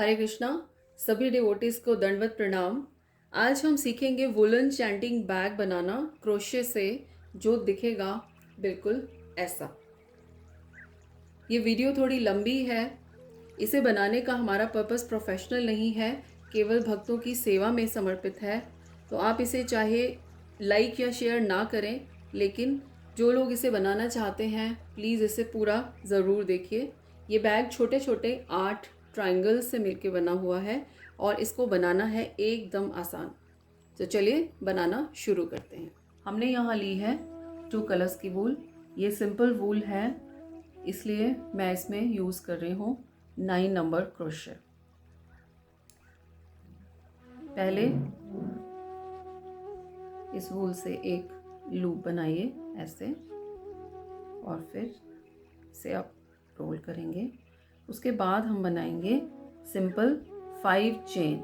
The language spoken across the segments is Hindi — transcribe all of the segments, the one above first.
हरे कृष्णा। सभी डिवोटीज को दंडवत प्रणाम। आज हम सीखेंगे वुलन चैंटिंग बैग बनाना क्रोशे से, जो दिखेगा बिल्कुल ऐसा। ये वीडियो थोड़ी लंबी है। इसे बनाने का हमारा पर्पस प्रोफेशनल नहीं है, केवल भक्तों की सेवा में समर्पित है। तो आप इसे चाहे लाइक या शेयर ना करें, लेकिन जो लोग इसे बनाना चाहते हैं प्लीज़ इसे पूरा ज़रूर देखिए। ये बैग छोटे छोटे 8 ट्रायंगल से मिलके बना हुआ है और इसको बनाना है एकदम आसान। तो चलिए बनाना शुरू करते हैं। हमने यहाँ ली है 2 कलर्स की वूल। ये सिंपल वूल है, इसलिए मैं इसमें यूज़ कर रही हूँ 9 नंबर क्रोशे। पहले इस वूल से एक लूप बनाइए ऐसे, और फिर इसे आप रोल करेंगे। उसके बाद हम बनाएंगे सिंपल 5 चेन।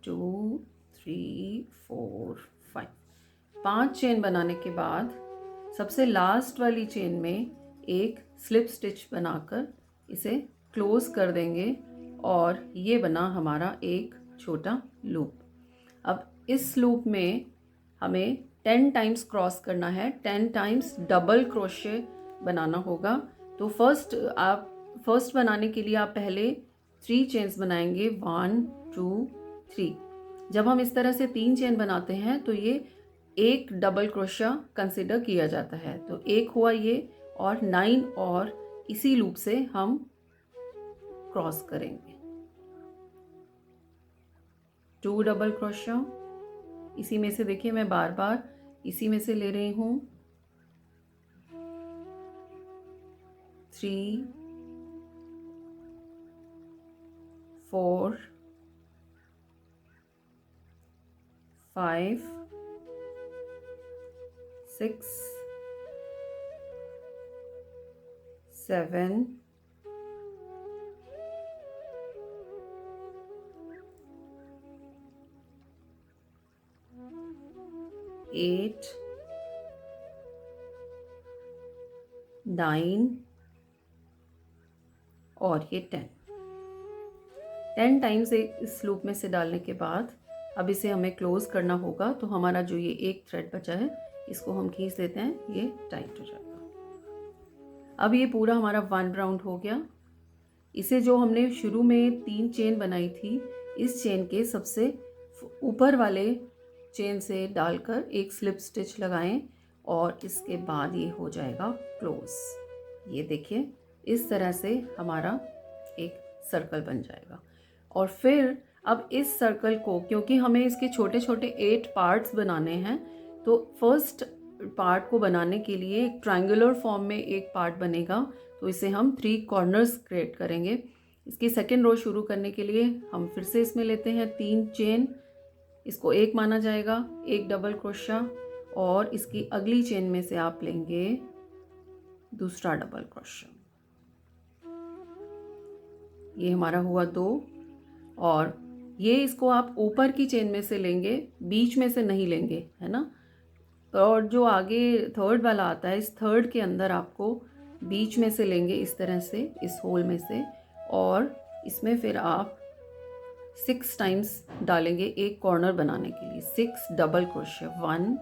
2 3 4 5 5 चेन बनाने के बाद सबसे लास्ट वाली चेन में एक स्लिप स्टिच बनाकर इसे क्लोज कर देंगे और ये बना हमारा एक छोटा लूप। अब इस लूप में हमें 10 टाइम्स क्रॉस करना है, 10 टाइम्स डबल क्रोशे बनाना होगा। तो फर्स्ट बनाने के लिए आप पहले 3 चेन्स बनाएंगे, 1 2 3। जब हम इस तरह से 3 चेन बनाते हैं तो ये एक डबल क्रोशा कंसिडर किया जाता है। तो एक हुआ ये, और 9 और इसी लूप से हम क्रॉस करेंगे। 2 डबल क्रोशा, इसी में से देखिए मैं बार बार इसी में से ले रही हूँ। 3 4 5 6 7 8 9 और ये 10 टाइम्स इस लूप में से डालने के बाद अब इसे हमें क्लोज करना होगा। तो हमारा जो ये एक थ्रेड बचा है इसको हम खींच देते हैं, ये टाइट हो जाएगा। अब ये पूरा हमारा 1 राउंड हो गया। इसे जो हमने शुरू में 3 चेन बनाई थी, इस चेन के सबसे ऊपर वाले चेन से डालकर एक स्लिप स्टिच लगाएं और इसके बाद ये हो जाएगा क्लोज। ये देखिए इस तरह से हमारा एक सर्कल बन जाएगा। और फिर अब इस सर्कल को, क्योंकि हमें इसके छोटे छोटे 8 पार्ट्स बनाने हैं, तो फर्स्ट पार्ट को बनाने के लिए एक ट्रायंगुलर फॉर्म में एक पार्ट बनेगा। तो इसे हम 3 कॉर्नर्स क्रिएट करेंगे। इसकी सेकेंड रो शुरू करने के लिए हम फिर से इसमें लेते हैं 3 चेन, इसको एक माना जाएगा, एक डबल क्रोशा, और इसकी अगली चेन में से आप लेंगे दूसरा डबल क्रोशा। ये हमारा हुआ 2, और ये इसको आप ऊपर की चेन में से लेंगे, बीच में से नहीं लेंगे, है ना। और जो आगे थर्ड वाला आता है, इस थर्ड के अंदर आपको बीच में से लेंगे इस तरह से, इस होल में से, और इसमें फिर आप 6 टाइम्स डालेंगे एक कॉर्नर बनाने के लिए। 6 डबल क्रोशे, 1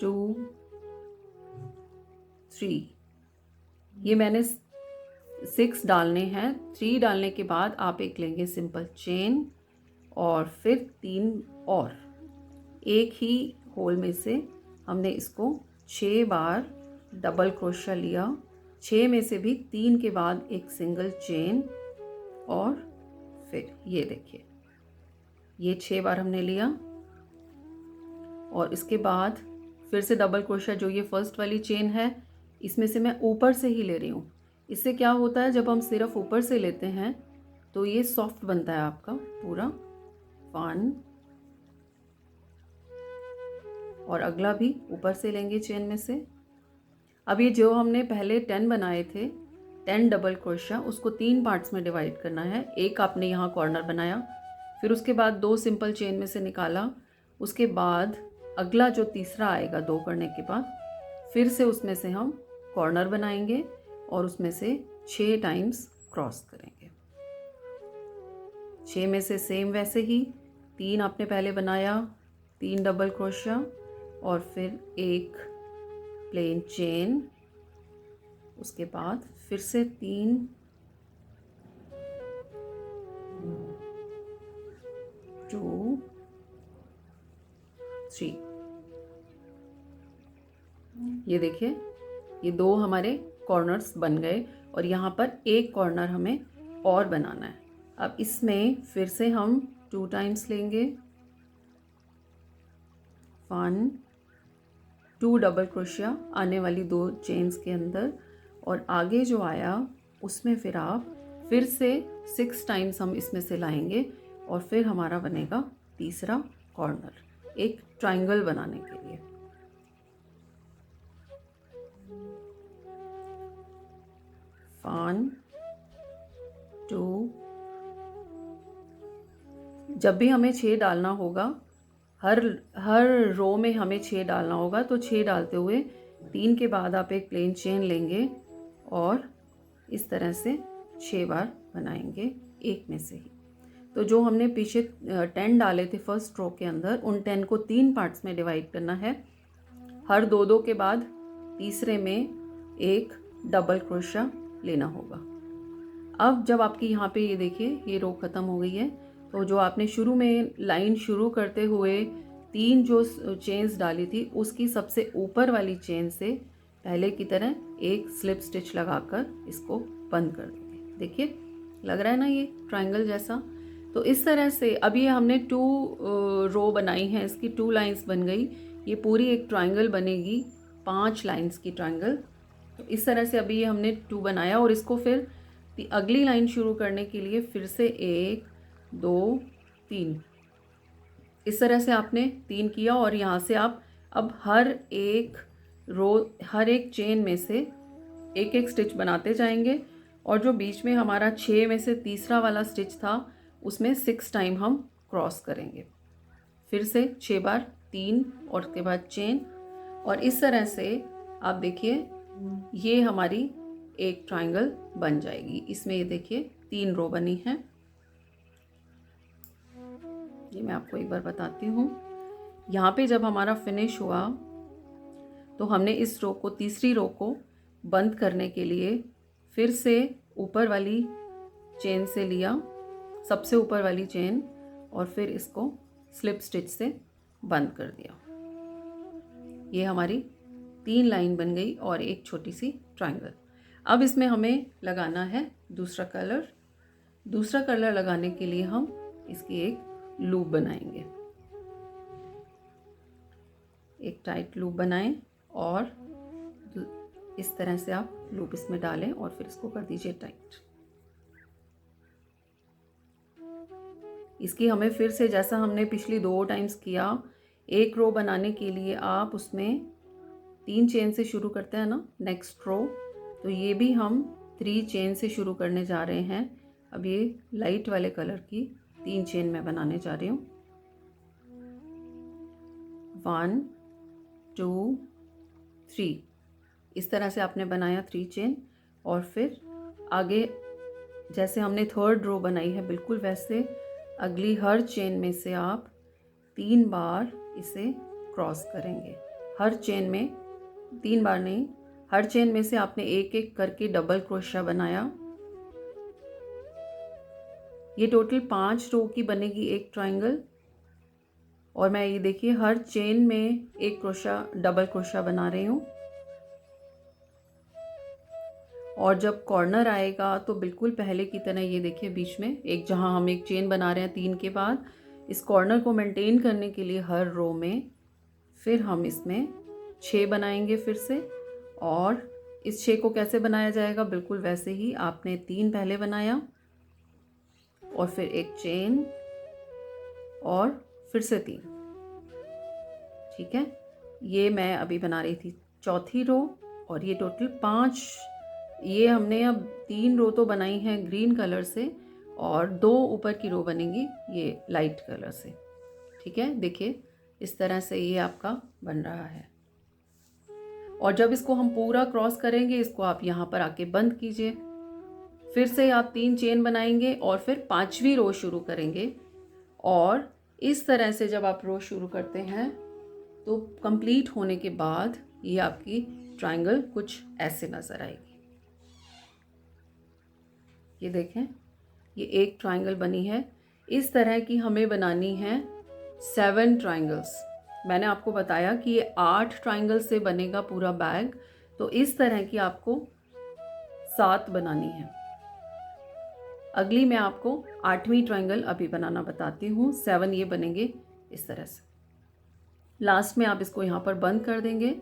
2 3। ये मैंने 6 डालने हैं। 3 डालने के बाद आप एक लेंगे सिंपल चेन, और फिर 3 और एक ही होल में से हमने इसको 6 बार डबल क्रोशा लिया। 6 में से भी 3 के बाद एक सिंगल चेन, और फिर ये देखिए ये 6 बार हमने लिया, और इसके बाद फिर से डबल क्रोशा, जो ये फर्स्ट वाली चेन है इसमें से मैं ऊपर से ही ले रही हूँ। इससे क्या होता है, जब हम सिर्फ ऊपर से लेते हैं तो ये सॉफ्ट बनता है आपका पूरा। 1, और अगला भी ऊपर से लेंगे चेन में से। अब ये जो हमने पहले 10 बनाए थे, 10 डबल क्रोशा, उसको 3 पार्ट्स में डिवाइड करना है। एक आपने यहाँ कॉर्नर बनाया, फिर उसके बाद 2 सिंपल चेन में से निकाला, उसके बाद अगला जो तीसरा आएगा 2 करने के बाद, फिर से उसमें से हम कॉर्नर बनाएंगे और उसमें से 6 टाइम्स क्रॉस करेंगे। 6 में से सेम वैसे ही 3 आपने पहले बनाया, 3 डबल क्रोशिया और फिर एक प्लेन चेन, उसके बाद फिर से 3 2 3। ये देखिए ये 2 हमारे कॉर्नर्स बन गए और यहाँ पर एक कॉर्नर हमें और बनाना है। अब इसमें फिर से हम 2 टाइम्स लेंगे, 1 2 डबल क्रोशिया आने वाली 2 चेन्स के अंदर, और आगे जो आया उसमें फिर आप फिर से 6 टाइम्स हम इसमें से लाएंगे और फिर हमारा बनेगा तीसरा कॉर्नर एक ट्रायंगल बनाने के लिए। वन 2, जब भी हमें 6 डालना होगा, हर रो में हमें 6 डालना होगा, तो 6 डालते हुए 3 के बाद आप एक प्लेन चेन लेंगे और इस तरह से 6 बार बनाएंगे एक में से ही। तो जो हमने पीछे 10 डाले थे फर्स्ट रो के अंदर, उन 10 को 3 पार्ट्स में डिवाइड करना है। हर 2 के बाद तीसरे में एक डबल क्रोशिया लेना होगा। अब जब आपकी यहाँ पे ये देखिए ये रो ख़त्म हो गई है, तो जो आपने शुरू में लाइन शुरू करते हुए 3 जो चेन्स डाली थी उसकी सबसे ऊपर वाली चेन से पहले की तरह एक स्लिप स्टिच लगाकर इसको बंद कर देंगे। देखिए लग रहा है ना ये ट्रायंगल जैसा। तो इस तरह से अब ये हमने 2 रो बनाई हैं, इसकी 2 लाइंस बन गई, ये पूरी एक ट्रायंगल बनेगी 5 लाइंस की ट्रायंगल। तो इस तरह से अभी ये हमने 2 बनाया और इसको फिर अगली लाइन शुरू करने के लिए फिर से 1 2 3 इस तरह से आपने 3 किया और यहाँ से आप अब हर एक चेन में से एक एक स्टिच बनाते जाएंगे और जो बीच में हमारा 6 में से तीसरा वाला स्टिच था उसमें 6 टाइम हम क्रॉस करेंगे, फिर से 6 बार 3 और उसके बाद चेन, और इस तरह से आप देखिए ये हमारी एक ट्रायंगल बन जाएगी। इसमें ये देखिए 3 रो बनी हैं। ये मैं आपको एक बार बताती हूँ। यहाँ पे जब हमारा फिनिश हुआ तो हमने इस रो को, तीसरी रो को बंद करने के लिए फिर से ऊपर वाली चेन से लिया, सबसे ऊपर वाली चेन, और फिर इसको स्लिप स्टिच से बंद कर दिया। ये हमारी 3 लाइन बन गई और एक छोटी सी ट्रायंगल। अब इसमें हमें लगाना है दूसरा कलर। दूसरा कलर लगाने के लिए हम इसकी एक लूप बनाएंगे। एक टाइट लूप बनाएं और इस तरह से आप लूप इसमें डालें और फिर इसको कर दीजिए टाइट। इसकी हमें फिर से, जैसा हमने पिछली 2 टाइम्स किया, एक रो बनाने के लिए आप उसमें 3 चेन से शुरू करते हैं ना नेक्स्ट रो, तो ये भी हम 3 चेन से शुरू करने जा रहे हैं। अब ये लाइट वाले कलर की 3 चेन मैं बनाने जा रही हूँ। 1 2 3 इस तरह से आपने बनाया 3 चेन, और फिर आगे जैसे हमने 3rd रो बनाई है बिल्कुल वैसे अगली हर चेन में से आप 3 बार इसे क्रॉस करेंगे। हर चेन में 3 बार नहीं, हर चेन में से आपने एक एक करके डबल क्रोशिया बनाया। ये टोटल 5 रो की बनेगी एक ट्रायंगल, और मैं ये देखिए हर चेन में एक क्रोशिया, डबल क्रोशिया बना रही हूँ। और जब कॉर्नर आएगा तो बिल्कुल पहले की तरह ये देखिए बीच में एक, जहाँ हम एक चेन बना रहे हैं 3 के बाद, इस कॉर्नर को मेंटेन करने के लिए हर रो में फिर हम इसमें 6 बनाएंगे फिर से। और इस 6 को कैसे बनाया जाएगा, बिल्कुल वैसे ही आपने 3 पहले बनाया और फिर एक चेन और फिर से 3। ठीक है, ये मैं अभी बना रही थी 4थी रो, और ये टोटल 5, ये हमने अब 3 रो तो बनाई हैं ग्रीन कलर से और 2 ऊपर की रो बनेंगी ये लाइट कलर से। ठीक है, देखिए इस तरह से ये आपका बन रहा है। और जब इसको हम पूरा क्रॉस करेंगे, इसको आप यहाँ पर आके बंद कीजिए। फिर से आप 3 चेन बनाएंगे और फिर 5वीं रो शुरू करेंगे। और इस तरह से जब आप रो शुरू करते हैं तो कंप्लीट होने के बाद ये आपकी ट्रायंगल कुछ ऐसे नज़र आएगी। ये देखें, ये एक ट्रायंगल बनी है। इस तरह की हमें बनानी है 7 ट्रायंगल्स। मैंने आपको बताया कि ये 8 ट्रायंगल से बनेगा पूरा बैग, तो इस तरह की आपको 7 बनानी है। अगली मैं आपको 8वीं ट्रायंगल अभी बनाना बताती हूँ। 7 ये बनेंगे इस तरह से। लास्ट में आप इसको यहाँ पर बंद कर देंगे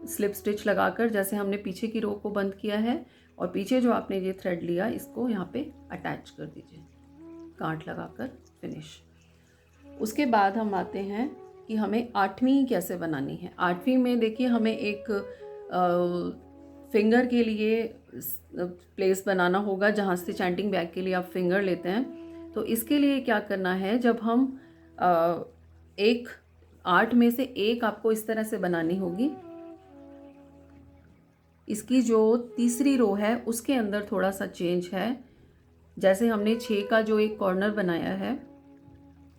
स्लिप स्टिच लगाकर, जैसे हमने पीछे की रो को बंद किया है। और पीछे जो आपने ये थ्रेड लिया, इसको यहाँ पे अटैच कर दीजिए, गांठ लगाकर फिनिश। उसके बाद हम आते हैं कि हमें 8वीं कैसे बनानी है। 8वीं में देखिए, हमें एक फिंगर के लिए प्लेस बनाना होगा जहाँ से चैंटिंग बैग के लिए आप फिंगर लेते हैं। तो इसके लिए क्या करना है, जब हम 8 में से एक आपको इस तरह से बनानी होगी। इसकी जो तीसरी रो है उसके अंदर थोड़ा सा चेंज है। जैसे हमने 6 का जो एक कॉर्नर बनाया है,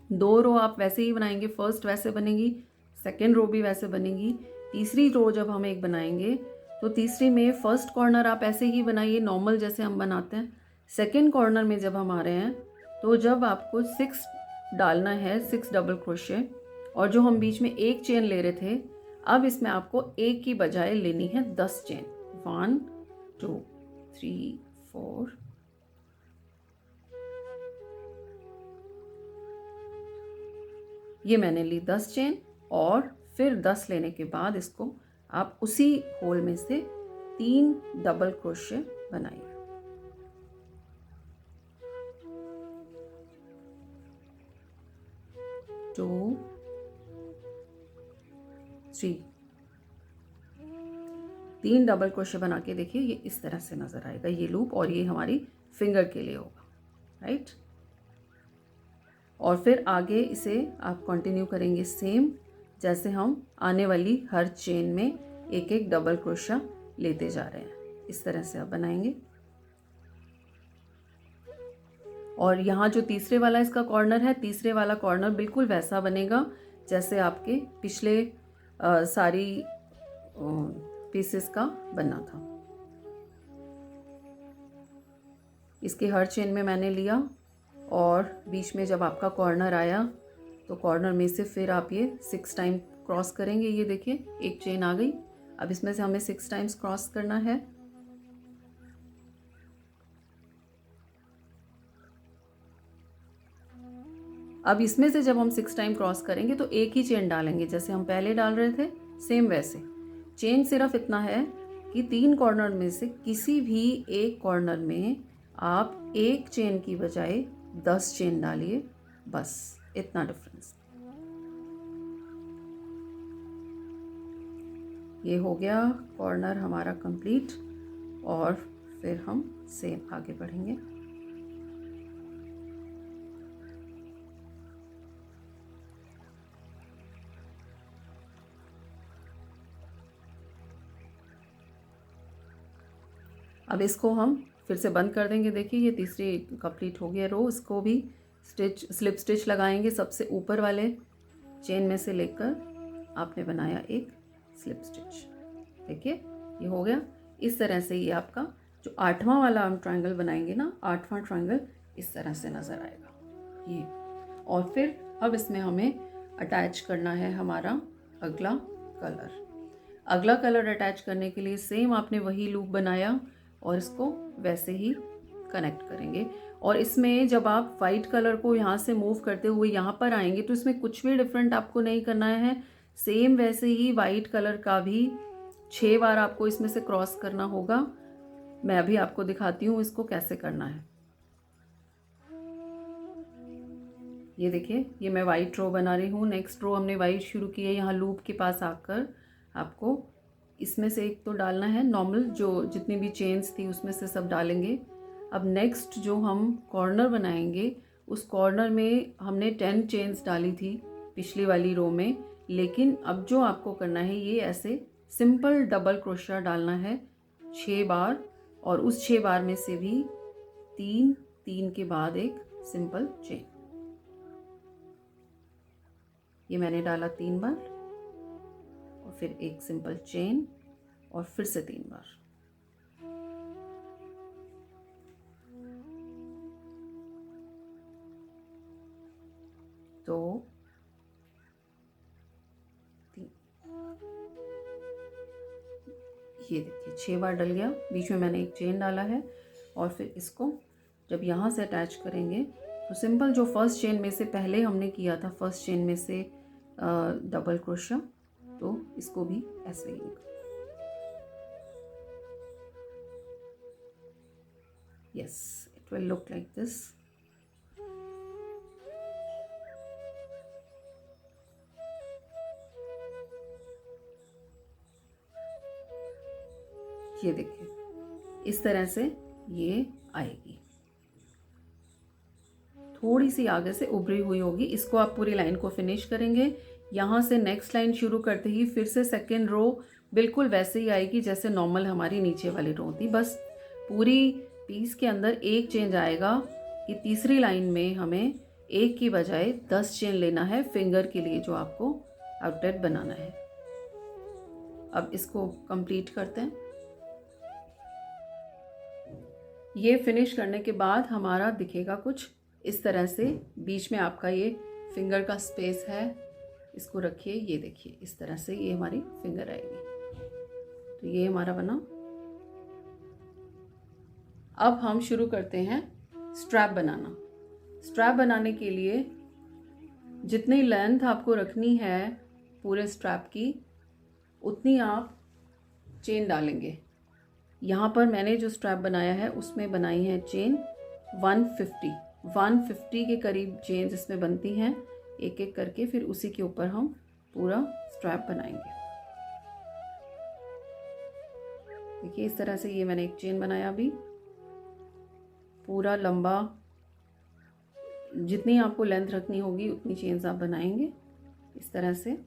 2 रो आप वैसे ही बनाएंगे। फर्स्ट वैसे बनेगी, सेकेंड रो भी वैसे बनेगी। तीसरी रो जब हम एक बनाएंगे तो तीसरी में फर्स्ट कॉर्नर आप ऐसे ही बनाइए नॉर्मल जैसे हम बनाते हैं। सेकेंड कॉर्नर में जब हम आ रहे हैं तो जब आपको 6 डालना है, 6 डबल क्रोशे, और जो हम बीच में एक चेन ले रहे थे, अब इसमें आपको एक की बजाय लेनी है 10 चेन। 1 2 3 4 ये मैंने ली 10 चेन। और फिर 10 लेने के बाद इसको आप उसी होल में से 3 डबल क्रोशे बनाइए। 2 3 3 डबल क्रोशे बना के देखिए, ये इस तरह से नज़र आएगा ये लूप, और ये हमारी फिंगर के लिए होगा, राइट। और फिर आगे इसे आप कंटिन्यू करेंगे सेम, जैसे हम आने वाली हर चेन में एक एक डबल क्रोशा लेते जा रहे हैं। इस तरह से आप बनाएंगे। और यहाँ जो तीसरे वाला इसका कॉर्नर है, तीसरे वाला कॉर्नर बिल्कुल वैसा बनेगा जैसे आपके पिछले सारी पीसेस का बनना था। इसके हर चेन में मैंने लिया, और बीच में जब आपका कॉर्नर आया तो कॉर्नर में से फिर आप ये 6 टाइम क्रॉस करेंगे। ये देखिए, एक चेन आ गई। अब इसमें से हमें 6 टाइम्स क्रॉस करना है। अब इसमें से जब हम 6 टाइम क्रॉस करेंगे तो एक ही चेन डालेंगे जैसे हम पहले डाल रहे थे, सेम वैसे। चेन सिर्फ इतना है कि 3 कॉर्नर में से किसी भी एक कॉर्नर में आप एक चेन की बजाय 10 चेन डालिए, बस इतना डिफरेंस। ये हो गया कॉर्नर हमारा कंप्लीट, और फिर हम सेम आगे बढ़ेंगे। अब इसको हम फिर से बंद कर देंगे। देखिए, ये तीसरी कंप्लीट हो गया रो। इसको भी स्लिप स्टिच लगाएंगे। सबसे ऊपर वाले चेन में से लेकर आपने बनाया एक स्लिप स्टिच। देखिए, ये हो गया। इस तरह से ये आपका जो 8वां वाला हम ट्रायंगल बनाएंगे ना, 8वां ट्रायंगल इस तरह से नज़र आएगा ये। और फिर अब इसमें हमें अटैच करना है हमारा अगला कलर। अगला कलर अटैच करने के लिए सेम आपने वही लूप बनाया और इसको वैसे ही कनेक्ट करेंगे। और इसमें जब आप वाइट कलर को यहाँ से मूव करते हुए यहाँ पर आएंगे तो इसमें कुछ भी डिफरेंट आपको नहीं करना है। सेम वैसे ही वाइट कलर का भी 6 बार आपको इसमें से क्रॉस करना होगा। मैं अभी आपको दिखाती हूँ इसको कैसे करना है। ये देखिए, ये मैं वाइट रो बना रही हूँ। नेक्स्ट रो हमने वाइट शुरू की है। यहाँ लूप के पास आकर आपको इसमें से एक तो डालना है नॉर्मल, जो जितनी भी चेन्स थी उसमें से सब डालेंगे। अब नेक्स्ट जो हम कॉर्नर बनाएंगे, उस कॉर्नर में हमने 10 चेन्स डाली थी पिछली वाली रो में, लेकिन अब जो आपको करना है ये ऐसे सिंपल डबल क्रोशिया डालना है 6 बार, और उस 6 बार में से भी 3 3 के बाद एक सिंपल चेन। ये मैंने डाला 3 बार और फिर एक सिंपल चेन और फिर से 3 बार। तो 3, ये देखिए 6 बार डल गया, बीच में मैंने एक चेन डाला है। और फिर इसको जब यहाँ से अटैच करेंगे तो सिंपल जो फर्स्ट चेन में से पहले हमने किया था, फर्स्ट चेन में से डबल क्रोशिया, तो इसको भी ऐसे ही yes, it will look like this. ये देखिए इस तरह से ये आएगी, थोड़ी सी आगे से उभरी हुई होगी। इसको आप पूरी लाइन को फिनिश करेंगे। यहाँ से नेक्स्ट लाइन शुरू करते ही फिर से सेकेंड रो बिल्कुल वैसे ही आएगी जैसे नॉर्मल हमारी नीचे वाली रो थी, बस पूरी पीस के अंदर एक चेंज आएगा कि तीसरी लाइन में हमें एक की बजाय 10 चेन लेना है फिंगर के लिए, जो आपको आउटलेट बनाना है। अब इसको कंप्लीट करते हैं। ये फिनिश करने के बाद हमारा दिखेगा कुछ इस तरह से। बीच में आपका ये फिंगर का स्पेस है, इसको रखिए, ये देखिए इस तरह से ये हमारी फिंगर आएगी। तो ये हमारा बना। अब हम शुरू करते हैं स्ट्रैप बनाना। स्ट्रैप बनाने के लिए जितनी लेंथ आपको रखनी है पूरे स्ट्रैप की, उतनी आप चेन डालेंगे। यहाँ पर मैंने जो स्ट्रैप बनाया है उसमें बनाई है चेन 150 के करीब चेन्स इसमें बनती हैं एक एक करके। फिर उसी के ऊपर हम पूरा स्ट्रैप बनाएंगे। देखिए इस तरह से ये मैंने एक चेन बनाया। अभी पूरा लंबा, जितनी आपको लेंथ रखनी होगी उतनी चेन्स आप बनाएंगे इस तरह से।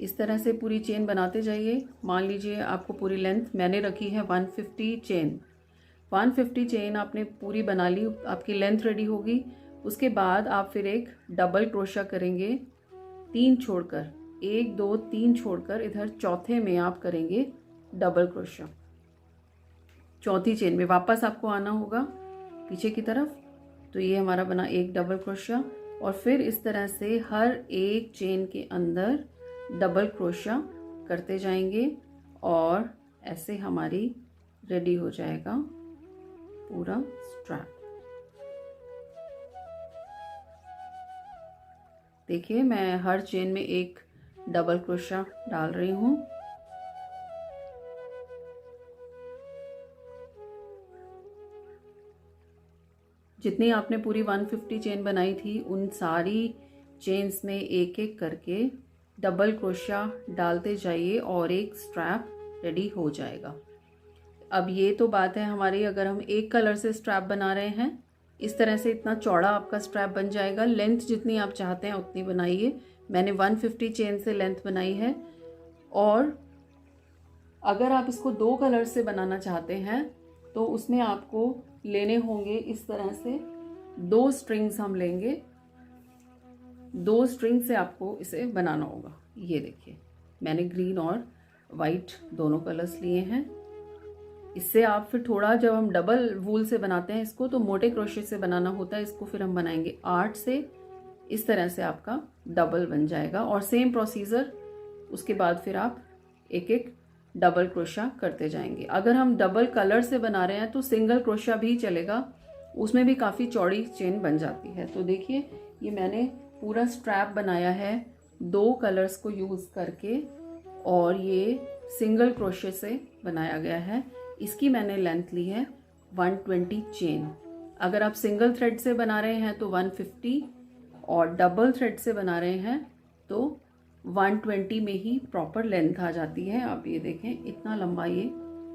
इस तरह से पूरी चेन बनाते जाइए। मान लीजिए आपको पूरी लेंथ मैंने रखी है 150 चेन। 150 चेन आपने पूरी बना ली, आपकी लेंथ रेडी होगी। उसके बाद आप फिर एक डबल क्रोशिया करेंगे 3 छोड़कर, 1 2 3 छोड़कर इधर चौथे में आप करेंगे डबल क्रोशिया। चौथी चेन में वापस आपको आना होगा पीछे की तरफ। तो ये हमारा बना एक डबल क्रोशिया, और फिर इस तरह से हर एक चेन के अंदर डबल क्रोशिया करते जाएंगे और ऐसे हमारी रेडी हो जाएगा पूरा स्ट्रैप। देखिए मैं हर चेन में एक डबल क्रोशिया डाल रही हूँ। जितनी आपने पूरी 150 चेन बनाई थी उन सारी चेन्स में एक एक करके डबल क्रोशिया डालते जाइए और एक स्ट्रैप रेडी हो जाएगा। अब ये तो बात है हमारी, अगर हम एक कलर से स्ट्रैप बना रहे हैं, इस तरह से इतना चौड़ा आपका स्ट्रैप बन जाएगा। लेंथ जितनी आप चाहते हैं उतनी बनाइए। मैंने 150 चेन से लेंथ बनाई है। और अगर आप इसको 2 कलर से बनाना चाहते हैं तो उसमें आपको लेने होंगे इस तरह से 2 स्ट्रिंग्स हम लेंगे। 2 स्ट्रिंग से आपको इसे बनाना होगा। ये देखिए मैंने ग्रीन और वाइट दोनों कलर्स लिए हैं। इससे आप फिर थोड़ा, जब हम डबल वूल से बनाते हैं इसको तो मोटे क्रोशे से बनाना होता है, इसको फिर हम बनाएंगे 8 से। इस तरह से आपका डबल बन जाएगा। और सेम प्रोसीजर उसके बाद फिर आप एक एक डबल क्रोशा करते जाएंगे। अगर हम डबल कलर से बना रहे हैं तो सिंगल क्रोशा भी चलेगा, उसमें भी काफ़ी चौड़ी चेन बन जाती है। तो देखिए ये मैंने पूरा स्ट्रैप बनाया है 2 कलर्स को यूज़ करके, और ये सिंगल क्रोशे से बनाया गया है। इसकी मैंने लेंथ ली है 120 चेन। अगर आप सिंगल थ्रेड से बना रहे हैं तो 150, और डबल थ्रेड से बना रहे हैं तो 120 में ही प्रॉपर लेंथ आ जाती है। आप ये देखें इतना लंबा ये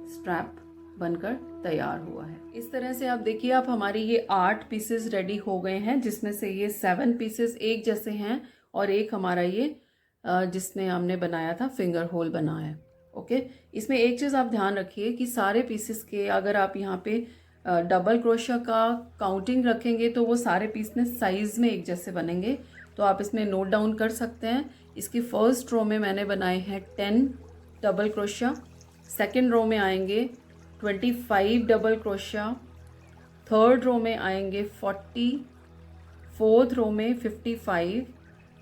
स्ट्रैप बनकर तैयार हुआ है। इस तरह से आप देखिए, आप हमारी ये 8 पीसेस रेडी हो गए हैं, जिसमें से ये 7 पीसेस एक जैसे हैं और एक हमारा ये जिसमें हमने बनाया था फिंगर होल बना है। ओके, इसमें एक चीज़ आप ध्यान रखिए कि सारे पीसेस के अगर आप यहाँ पे डबल क्रोशिया का काउंटिंग रखेंगे तो वो सारे पीस में साइज़ में एक जैसे बनेंगे, तो आप इसमें नोट डाउन कर सकते हैं। इसकी फर्स्ट रो में मैंने बनाए हैं 10 डबल क्रोशिया, सेकेंड रो में आएंगे 25 डबल क्रोशिया, थर्ड रो में आएंगे 40, फोर्थ रो में 55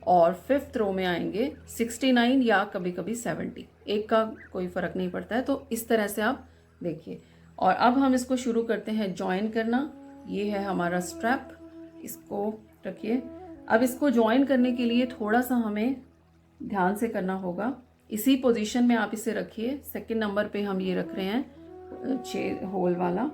और फिफ्थ रो में आएंगे 69 या कभी कभी 70। एक का कोई फ़र्क नहीं पड़ता है। तो इस तरह से आप देखिए। और अब हम इसको शुरू करते हैं जॉइन करना। ये है हमारा स्ट्रैप, इसको रखिए। अब इसको जॉइन करने के लिए थोड़ा सा हमें ध्यान से करना होगा। इसी पोजीशन में आप इसे रखिए। सेकंड नंबर पे हम ये रख रहे हैं 6 होल वाला।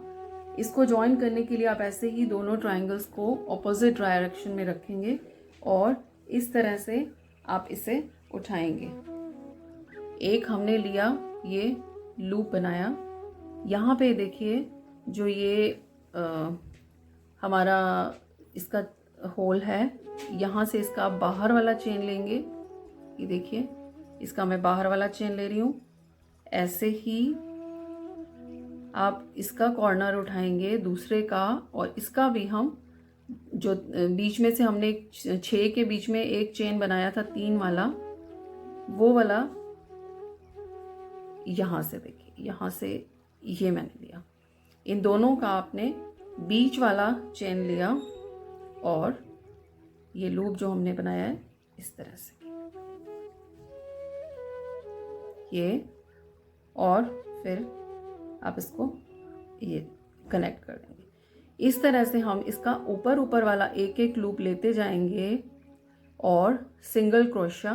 इसको जॉइन करने के लिए आप ऐसे ही दोनों ट्रायंगल्स को ऑपोजिट डायरेक्शन में रखेंगे और इस तरह से आप इसे उठाएंगे। एक हमने लिया, ये लूप बनाया। यहाँ पे देखिए जो ये हमारा इसका होल है, यहाँ से इसका आप बाहर वाला चेन लेंगे। ये देखिए, इसका मैं बाहर वाला चेन ले रही हूँ। ऐसे ही आप इसका कॉर्नर उठाएंगे दूसरे का, और इसका भी हम जो बीच में से हमने 6 के बीच में एक चेन बनाया था 3 वाला, वो वाला यहाँ से देखिए, यहाँ से ये मैंने लिया। इन दोनों का आपने बीच वाला चेन लिया और ये लूप जो हमने बनाया है इस तरह से ये, और फिर आप इसको ये कनेक्ट कर देंगे। इस तरह से हम इसका ऊपर ऊपर वाला एक एक लूप लेते जाएंगे और सिंगल क्रोशिया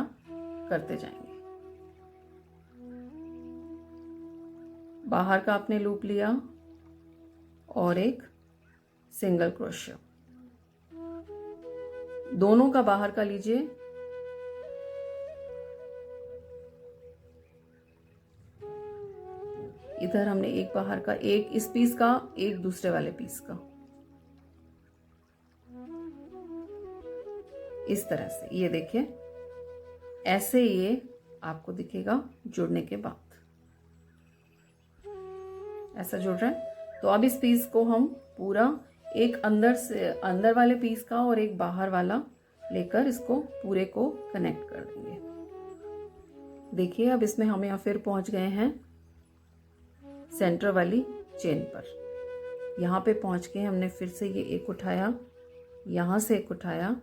करते जाएंगे। बाहर का आपने लूप लिया और एक सिंगल क्रोशिया, दोनों का बाहर का लीजिए। इधर हमने एक बाहर का, एक इस पीस का, एक दूसरे वाले पीस का, इस तरह से। ये देखिए, ऐसे ये आपको दिखेगा जुड़ने के बाद, ऐसा जुड़ रहा है। तो अब इस पीस को हम पूरा एक अंदर से, अंदर वाले पीस का और एक बाहर वाला लेकर इसको पूरे को कनेक्ट कर देंगे। देखिए, अब इसमें हम यहाँ फिर पहुंच गए हैं सेंटर वाली चेन पर। यहाँ पे पहुंच के हमने फिर से ये एक उठाया, यहाँ से एक उठाया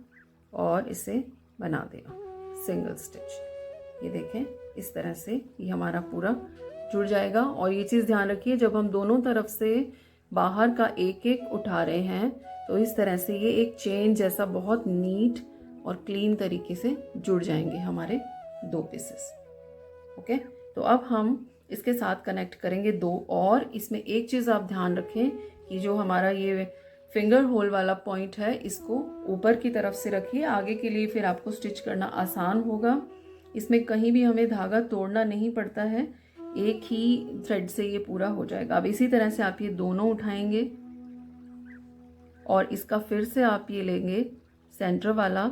और इसे बना दिया सिंगल स्टिच। ये देखें, इस तरह से ये हमारा पूरा जुड़ जाएगा। और ये चीज़ ध्यान रखिए, जब हम दोनों तरफ से बाहर का एक एक उठा रहे हैं तो इस तरह से ये एक चेन जैसा बहुत नीट और क्लीन तरीके से जुड़ जाएंगे हमारे 2 पीसेस। ओके, तो अब हम इसके साथ कनेक्ट करेंगे 2 और। इसमें एक चीज़ आप ध्यान रखें कि जो हमारा ये फिंगर होल वाला पॉइंट है, इसको ऊपर की तरफ से रखिए। आगे के लिए फिर आपको स्टिच करना आसान होगा। इसमें कहीं भी हमें धागा तोड़ना नहीं पड़ता है, एक ही थ्रेड से ये पूरा हो जाएगा। अब इसी तरह से आप ये दोनों उठाएंगे और इसका फिर से आप ये लेंगे सेंटर वाला,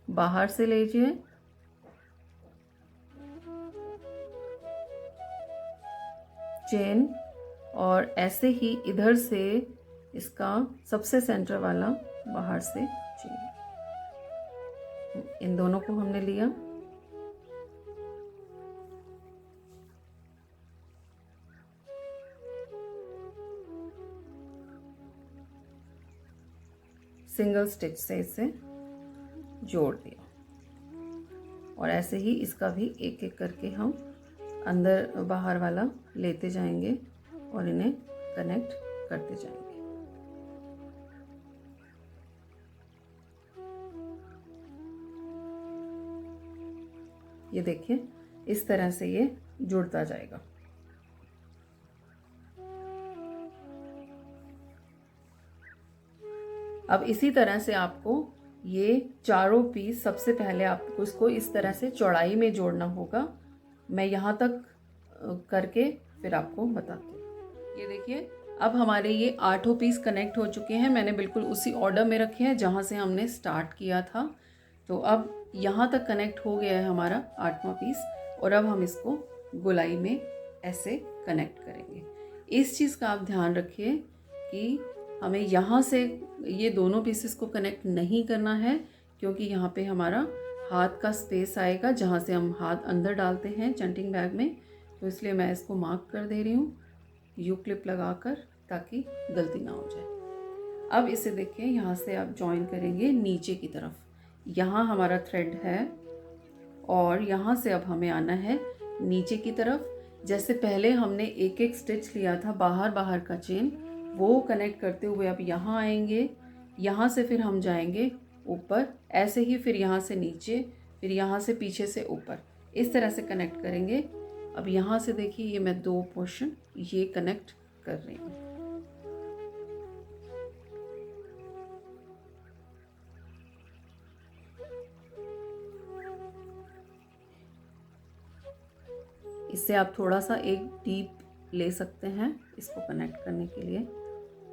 बाहर से लीजिए, चेन, और ऐसे ही इधर से इसका सबसे सेंटर वाला बाहर से चेन। इन दोनों को हमने लिया, सिंगल स्टिच से इसे जोड़ दिया, और ऐसे ही इसका भी एक एक करके हम अंदर बाहर वाला लेते जाएंगे और इन्हें कनेक्ट करते जाएंगे। ये देखिए, इस तरह से ये जुड़ता जाएगा। अब इसी तरह से आपको ये चारों पीस, सबसे पहले आपको इसको इस तरह से चौड़ाई में जोड़ना होगा। मैं यहाँ तक करके फिर आपको बताती हूँ। ये देखिए, अब हमारे ये 8 पीस कनेक्ट हो चुके हैं। मैंने बिल्कुल उसी ऑर्डर में रखे हैं जहाँ से हमने स्टार्ट किया था। तो अब यहाँ तक कनेक्ट हो गया है हमारा 8वां पीस, और अब हम इसको गोलाई में ऐसे कनेक्ट करेंगे। इस चीज़ का आप ध्यान रखिए कि हमें यहाँ से ये दोनों पीसेस को कनेक्ट नहीं करना है, क्योंकि यहाँ पे हमारा हाथ का स्पेस आएगा जहाँ से हम हाथ अंदर डालते हैं चंटिंग बैग में। तो इसलिए मैं इसको मार्क कर दे रही हूँ यू क्लिप लगाकर, ताकि गलती ना हो जाए। अब इसे देखिए, यहाँ से आप जॉइन करेंगे नीचे की तरफ। यहाँ हमारा थ्रेड है और यहाँ से अब हमें आना है नीचे की तरफ। जैसे पहले हमने एक एक स्टिच लिया था बाहर बाहर का चेन, वो कनेक्ट करते हुए अब यहाँ आएंगे। यहाँ से फिर हम जाएंगे ऊपर, ऐसे ही फिर यहाँ से नीचे, फिर यहाँ से पीछे से ऊपर, इस तरह से कनेक्ट करेंगे। अब यहाँ से देखिए, ये मैं 2 पोर्शन ये कनेक्ट कर रही हूँ। इससे आप थोड़ा सा एक डीप ले सकते हैं इसको कनेक्ट करने के लिए,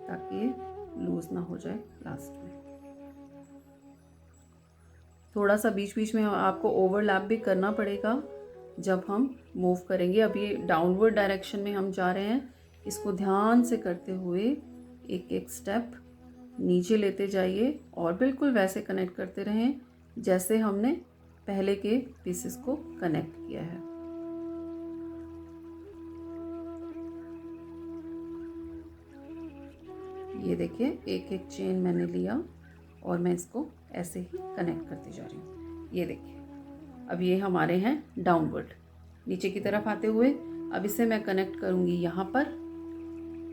ताकि ये लूज़ ना हो जाए लास्ट में। थोड़ा सा बीच बीच में आपको ओवरलैप भी करना पड़ेगा जब हम मूव करेंगे। अब ये डाउनवर्ड डायरेक्शन में हम जा रहे हैं, इसको ध्यान से करते हुए एक एक स्टेप नीचे लेते जाइए और बिल्कुल वैसे कनेक्ट करते रहें जैसे हमने पहले के पीसेस को कनेक्ट किया है। ये देखिए, एक एक चेन मैंने लिया और मैं इसको ऐसे ही कनेक्ट करती जा रही हूँ। ये देखिए, अब ये हमारे हैं डाउनवर्ड, नीचे की तरफ आते हुए। अब इसे मैं कनेक्ट करूँगी यहाँ पर।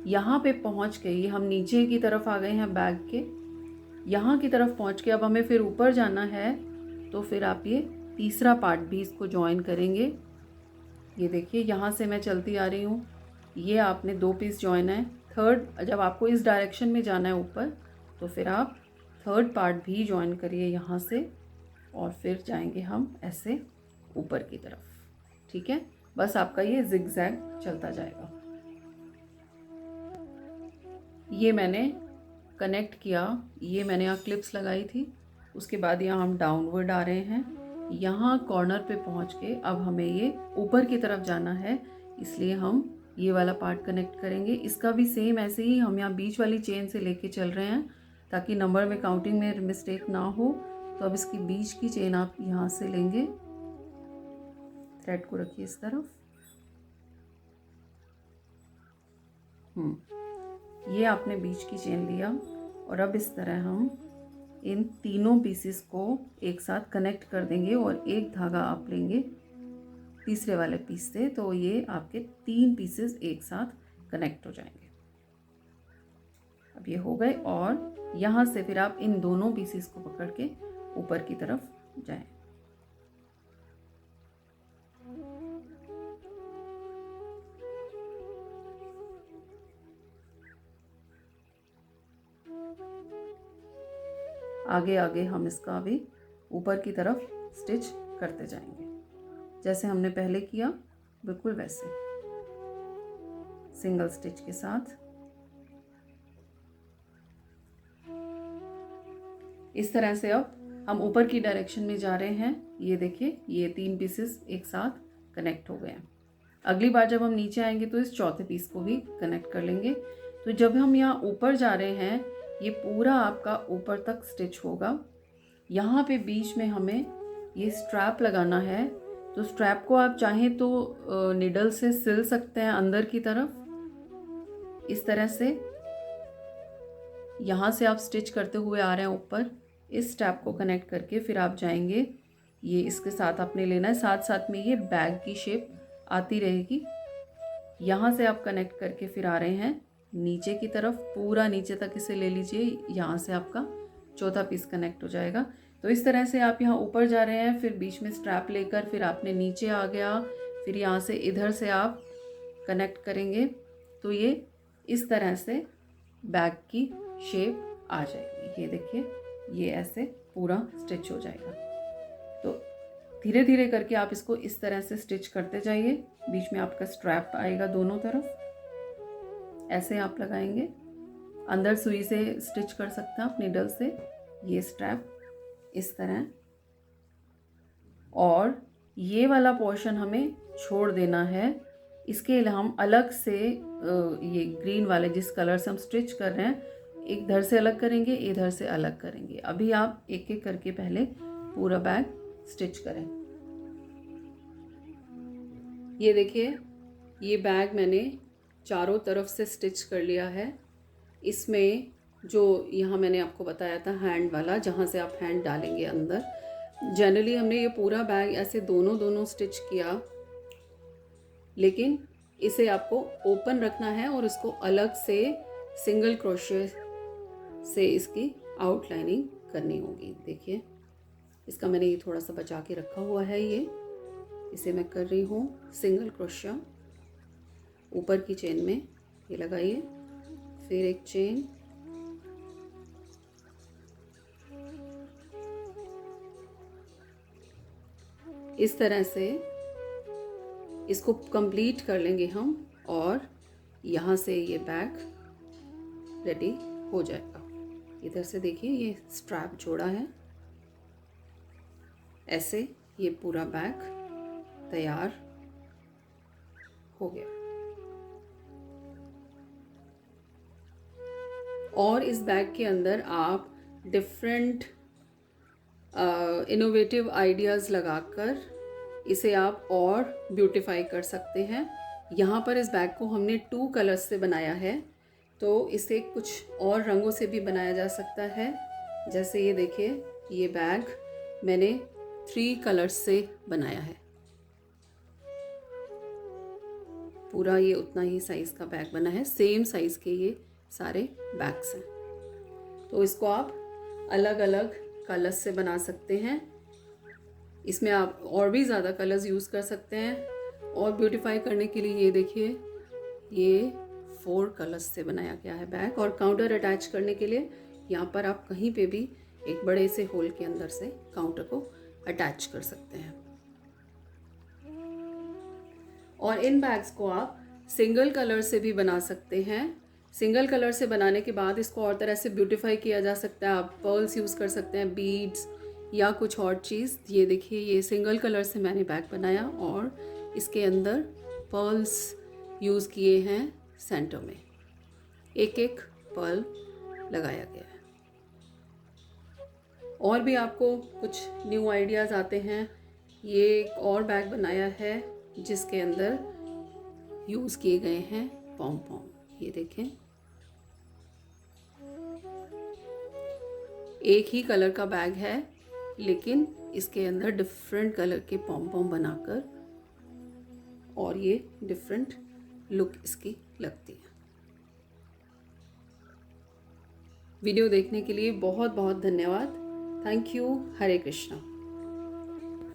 यहाँ पे पहुँच के ये हम नीचे की तरफ आ गए हैं बैग के, यहाँ की तरफ पहुँच के अब हमें फिर ऊपर जाना है। तो फिर आप ये तीसरा पार्ट भी इसको ज्वाइन करेंगे। ये देखिए, यहाँ से मैं चलती आ रही हूँ, ये आपने 2 पीस ज्वाइन है। थर्ड, जब आपको इस डायरेक्शन में जाना है ऊपर, तो फिर आप थर्ड पार्ट भी ज्वाइन करिए यहाँ से, और फिर जाएंगे हम ऐसे ऊपर की तरफ। ठीक है, बस आपका ये जिगजैग चलता जाएगा। ये मैंने कनेक्ट किया, ये मैंने यहाँ क्लिप्स लगाई थी। उसके बाद यहाँ हम डाउनवर्ड आ रहे हैं, यहाँ कॉर्नर पे पहुँच के अब हमें ये ऊपर की तरफ जाना है, इसलिए हम ये वाला पार्ट कनेक्ट करेंगे। इसका भी सेम ऐसे ही हम यहाँ बीच वाली चेन से लेके चल रहे हैं, ताकि नंबर में काउंटिंग में मिस्टेक ना हो। तो अब इसकी बीच की चेन आप यहाँ से लेंगे, थ्रेड को रखिए इस तरफ। ये आपने बीच की चेन लिया, और अब इस तरह हम इन तीनों पीसेस को एक साथ कनेक्ट कर देंगे, और एक धागा आप लेंगे तीसरे वाले पीस से, तो ये आपके 3 पीसेस एक साथ कनेक्ट हो जाएंगे। अब ये हो गए, और यहाँ से फिर आप इन दोनों पीसेस को पकड़ के ऊपर की तरफ जाएं। आगे आगे हम इसका अभी ऊपर की तरफ स्टिच करते जाएंगे, जैसे हमने पहले किया, बिल्कुल वैसे सिंगल स्टिच के साथ। इस तरह से अब हम ऊपर की डायरेक्शन में जा रहे हैं। ये देखिए, ये 3 पीसेस एक साथ कनेक्ट हो गए हैं। अगली बार जब हम नीचे आएंगे तो इस चौथे पीस को भी कनेक्ट कर लेंगे। तो जब हम यहाँ ऊपर जा रहे हैं, ये पूरा आपका ऊपर तक स्टिच होगा। यहाँ पे बीच में हमें ये स्ट्रैप लगाना है, तो स्ट्रैप को आप चाहें तो निडल से सिल सकते हैं अंदर की तरफ। इस तरह से यहाँ से आप स्टिच करते हुए आ रहे हैं ऊपर, इस स्ट्रैप को कनेक्ट करके फिर आप जाएंगे, ये इसके साथ आपने लेना है, साथ साथ में ये बैग की शेप आती रहेगी। यहाँ से आप कनेक्ट करके फिर आ रहे हैं नीचे की तरफ, पूरा नीचे तक इसे ले लीजिए, यहाँ से आपका चौथा पीस कनेक्ट हो जाएगा। तो इस तरह से आप यहाँ ऊपर जा रहे हैं, फिर बीच में स्ट्रैप लेकर फिर आपने नीचे आ गया, फिर यहाँ से इधर से आप कनेक्ट करेंगे, तो ये इस तरह से बैग की शेप आ जाएगी। ये देखिए, ये ऐसे पूरा स्टिच हो जाएगा। तो धीरे धीरे करके आप इसको इस तरह से स्टिच करते जाइए। बीच में आपका स्ट्रैप आएगा दोनों तरफ, ऐसे आप लगाएंगे। अंदर सुई से स्टिच कर सकते हैं आप निडल से, ये स्ट्रैप इस तरह और ये वाला पोर्शन हमें छोड़ देना है। इसके लिए हम अलग से ये ग्रीन वाले जिस कलर से हम स्टिच कर रहे हैं, इधर से अलग करेंगे, इधर से अलग करेंगे। अभी आप एक एक करके पहले पूरा बैग स्टिच करें। ये देखिए, ये बैग मैंने चारों तरफ से स्टिच कर लिया है। इसमें जो यहाँ मैंने आपको बताया था हैंड वाला, जहाँ से आप हैंड डालेंगे अंदर, जनरली हमने ये पूरा बैग ऐसे दोनों दोनों स्टिच किया, लेकिन इसे आपको ओपन रखना है और इसको अलग से सिंगल क्रोशे से इसकी आउटलाइनिंग करनी होगी। देखिए, इसका मैंने ये थोड़ा सा बचा के रखा हुआ है। ये इसे मैं कर रही हूँ सिंगल क्रोशा। ऊपर की चेन में ये लगाइए, फिर एक चेन, इस तरह से इसको कंप्लीट कर लेंगे हम और यहाँ से ये बैग रेडी हो जाएगा। इधर से देखिए, ये स्ट्रैप जोड़ा है, ऐसे ये पूरा बैग तैयार हो गया। और इस बैग के अंदर आप डिफरेंट इनोवेटिव आइडियाज़ लगाकर इसे आप और ब्यूटीफाई कर सकते हैं। यहाँ पर इस बैग को हमने 2 कलर्स से बनाया है, तो इसे कुछ और रंगों से भी बनाया जा सकता है। जैसे ये देखिए, ये बैग मैंने 3 कलर्स से बनाया है। पूरा ये उतना ही साइज़ का बैग बना है, सेम साइज़ के ये सारे बैग्स हैं। तो इसको आप अलग अलग कलर्स से बना सकते हैं। इसमें आप और भी ज़्यादा कलर्स यूज़ कर सकते हैं। और ब्यूटीफाई करने के लिए ये देखिए, ये 4 कलर्स से बनाया गया है बैग। और काउंटर अटैच करने के लिए यहाँ पर आप कहीं पे भी एक बड़े से होल के अंदर से काउंटर को अटैच कर सकते हैं। और इन बैग्स को आप सिंगल कलर से भी बना सकते हैं। सिंगल कलर से बनाने के बाद इसको और तरह से ब्यूटीफाई किया जा सकता है। आप पर्ल्स यूज़ कर सकते हैं, बीड्स या कुछ और चीज़। ये देखिए, ये सिंगल कलर से मैंने बैग बनाया और इसके अंदर पर्ल्स यूज़ किए हैं। सेंटर में एक एक पर्ल लगाया गया है। और भी आपको कुछ न्यू आइडियाज़ आते हैं। ये एक और बैग बनाया है जिसके अंदर यूज़ किए गए हैं पॉम पॉम। ये देखें, एक ही कलर का बैग है, लेकिन इसके अंदर डिफरेंट कलर के पॉम पॉम बनाकर और ये डिफरेंट लुक इसकी लगती है। वीडियो देखने के लिए बहुत बहुत धन्यवाद। Thank you. हरे कृष्णा।